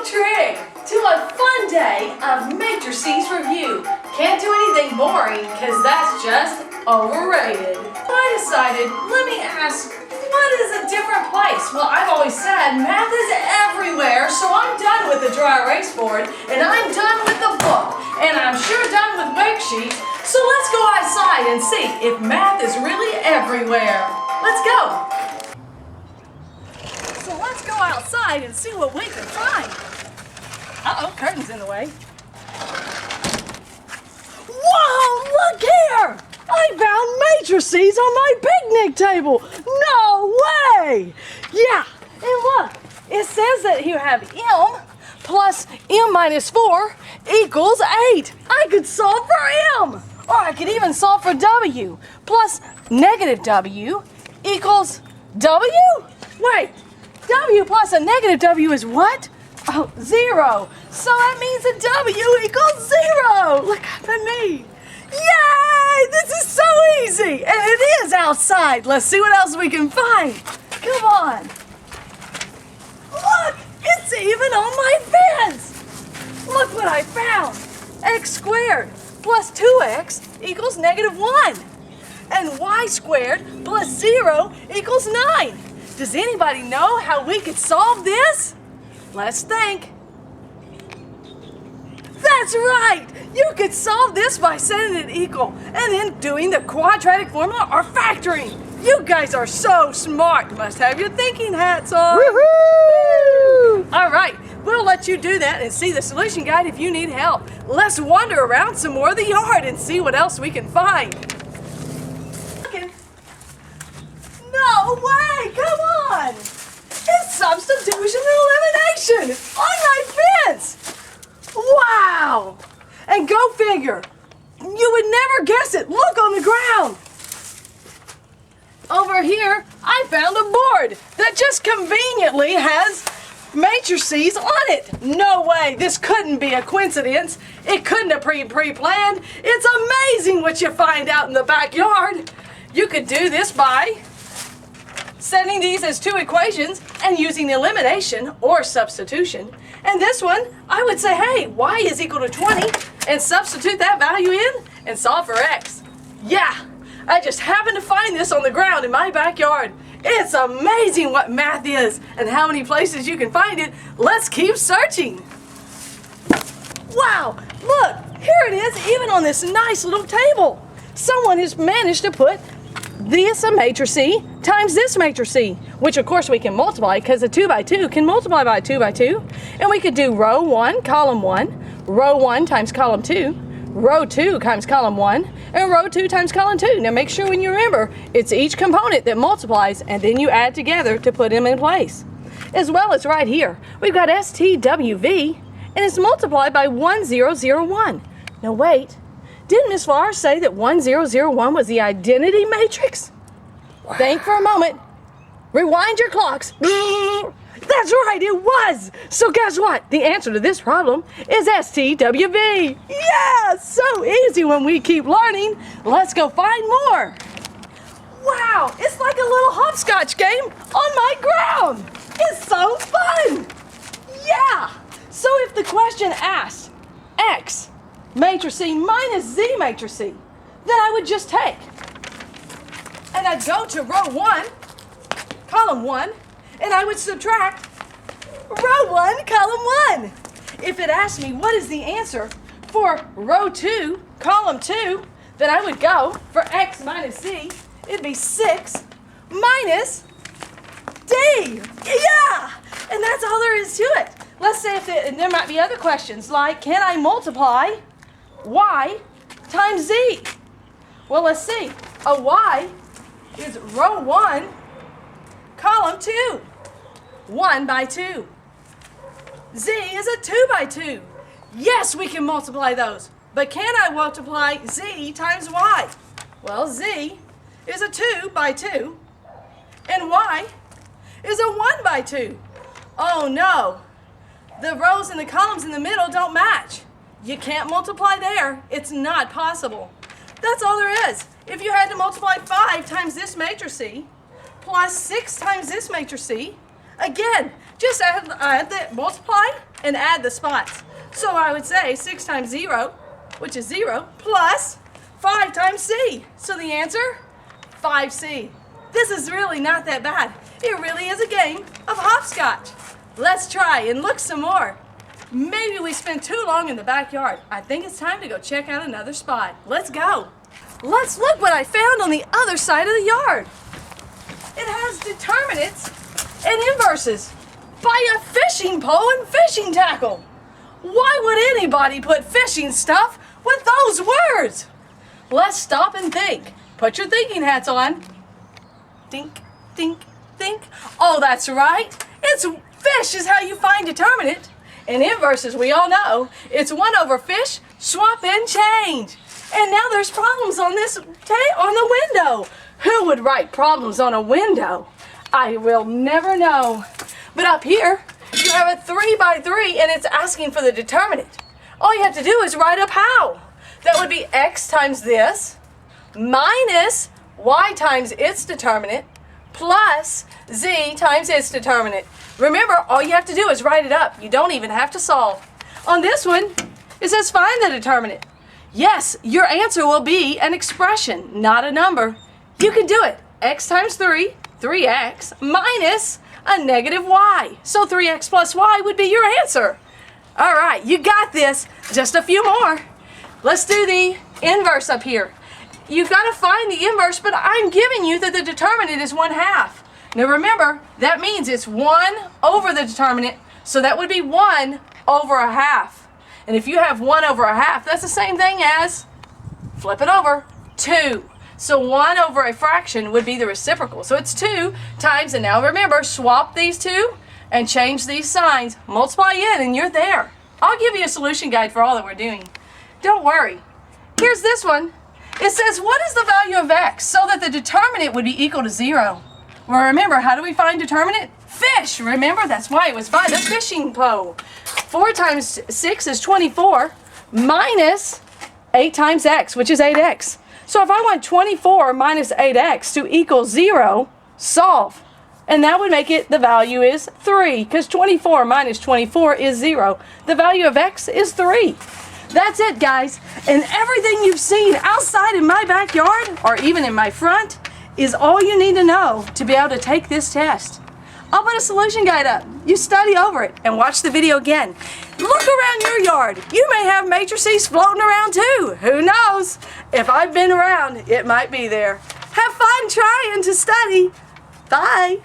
Trig to a fun day of matrices review. Can't do anything boring because that's just overrated. I decided, let me ask, what is a different place? Well, I've always said math is everywhere, so I'm done with the dry erase board and I'm done with the book and I'm sure done with worksheets. So let's go outside and see if math is really everywhere. Let's go. So let's go outside and see what we can find. Uh-oh, curtain's in the way. Whoa, look here! I found matrices on my picnic table. No way! Yeah, and look, it says that you have m plus m minus 4 equals 8. I could solve for m. Or I could even solve for w plus negative w equals w? Wait, w plus a negative w is what? Oh, 0. So that means a w equals 0. Look up at me. Yay! This is so easy. And it is outside. Let's see what else we can find. Come on. Look, it's even on my fence. Look what I found. X squared plus 2x equals negative 1. And y squared plus 0 equals 9. Does anybody know how we could solve this? Let's think. That's right! You could solve this by setting it equal and then doing the quadratic formula or factoring. You guys are so smart. Must have your thinking hats on. Woohoo! All right, we'll let you do that and see the solution guide if you need help. Let's wander around some more of the yard and see what else we can find. No way! Come on! It's substitution and elimination on my fence! Wow! And go figure, you would never guess it. Look on the ground. Over here, I found a board that just conveniently has matrices on it. No way, this couldn't be a coincidence. It couldn't have pre-planned. It's amazing what you find out in the backyard. You could do this by setting these as two equations and using elimination or substitution. And this one, I would say, hey, y is equal to 20 and substitute that value in and solve for x. Yeah, I just happened to find this on the ground in my backyard. It's amazing what math is and how many places you can find it. Let's keep searching. Wow, look, here it is even on this nice little table. Someone has managed to put this matrice times this matrice, which of course we can multiply because a 2 by 2 can multiply by 2 by 2. And we could do row 1, column 1, row 1 times column 2, row 2 times column 1, and row 2 times column 2. Now make sure when you remember, it's each component that multiplies and then you add together to put them in place. As well as right here, we've got STWV and it's multiplied by 1001. Now wait. Didn't Miss Flowers say that 1001 was the identity matrix? Wow. Think for a moment. Rewind your clocks. That's right, it was. So guess what? The answer to this problem is STWV. Yeah, so easy when we keep learning. Let's go find more. Wow, it's like a little hopscotch game on my ground. It's so fun. Yeah. So if the question asks X matrice minus Z matrice, then I would just take, and I'd go to row 1, column 1, and I would subtract row 1, column 1. If it asked me what is the answer for row 2, column 2, then I would go for X minus Z. It'd be 6 minus D. Yeah! And that's all there is to it. Let's say and there might be other questions like, can I multiply y times z? Well, let's see. A y is row 1, column 2, 1 by 2. Z is a 2 by 2. Yes, we can multiply those. But can I multiply z times y? Well, z is a 2 by 2, and y is a 1 by 2. Oh no, the rows and the columns in the middle don't match. You can't multiply there. It's not possible. That's all there is. If you had to multiply 5 times this matrice plus 6 times this matrice, Again, just add the multiply and add the spots. So I would say 6 times 0, which is 0, plus 5 times c. So the answer, 5c. This is really not that bad. It really is a game of hopscotch. Let's try and look some more. Maybe we spent too long in the backyard. I think it's time to go check out another spot. Let's go. Let's look what I found on the other side of the yard. It has determinants and inverses by a fishing pole and fishing tackle. Why would anybody put fishing stuff with those words? Let's stop and think. Put your thinking hats on. Think, think, think. Oh, that's right. It's fish is how you find determinant. And inverses, we all know, it's 1 over fish, swap and change. And now there's problems on this on the window. Who would write problems on a window? I will never know. But up here, you have a 3 by 3 and it's asking for the determinant. All you have to do is write up how. That would be x times this minus y times its determinant plus z times its determinant. Remember, all you have to do is write it up. You don't even have to solve. On this one, it says find the determinant. Yes, your answer will be an expression, not a number. You can do it. X times 3, 3x, minus a negative y. So 3x plus y would be your answer. All right, you got this. Just a few more. Let's do the inverse up here. You've got to find the inverse, but I'm giving you that the determinant is 1/2. Now remember, that means it's 1 over the determinant, so that would be 1 over 1/2. And if you have 1 over 1/2, that's the same thing as, flip it over, 2. So 1 over a fraction would be the reciprocal. So it's 2 times, and now remember, swap these two and change these signs. Multiply in and you're there. I'll give you a solution guide for all that we're doing. Don't worry. Here's this one. It says, what is the value of x so that the determinant would be equal to 0? Well, remember, how do we find determinant? Fish. Remember, that's why it was by the fishing pole. 4 times 6 is 24 minus 8 times x, which is 8x. So if I want 24 minus 8x to equal 0, solve. And that would make it, the value is 3, because 24 minus 24 is 0. The value of x is 3. That's it, guys. And everything you've seen outside in my backyard, or even in my front, is all you need to know to be able to take this test. I'll put a solution guide up. You study over it and watch the video again. Look around your yard. You may have matrices floating around too. Who knows? If I've been around, it might be there. Have fun trying to study. Bye.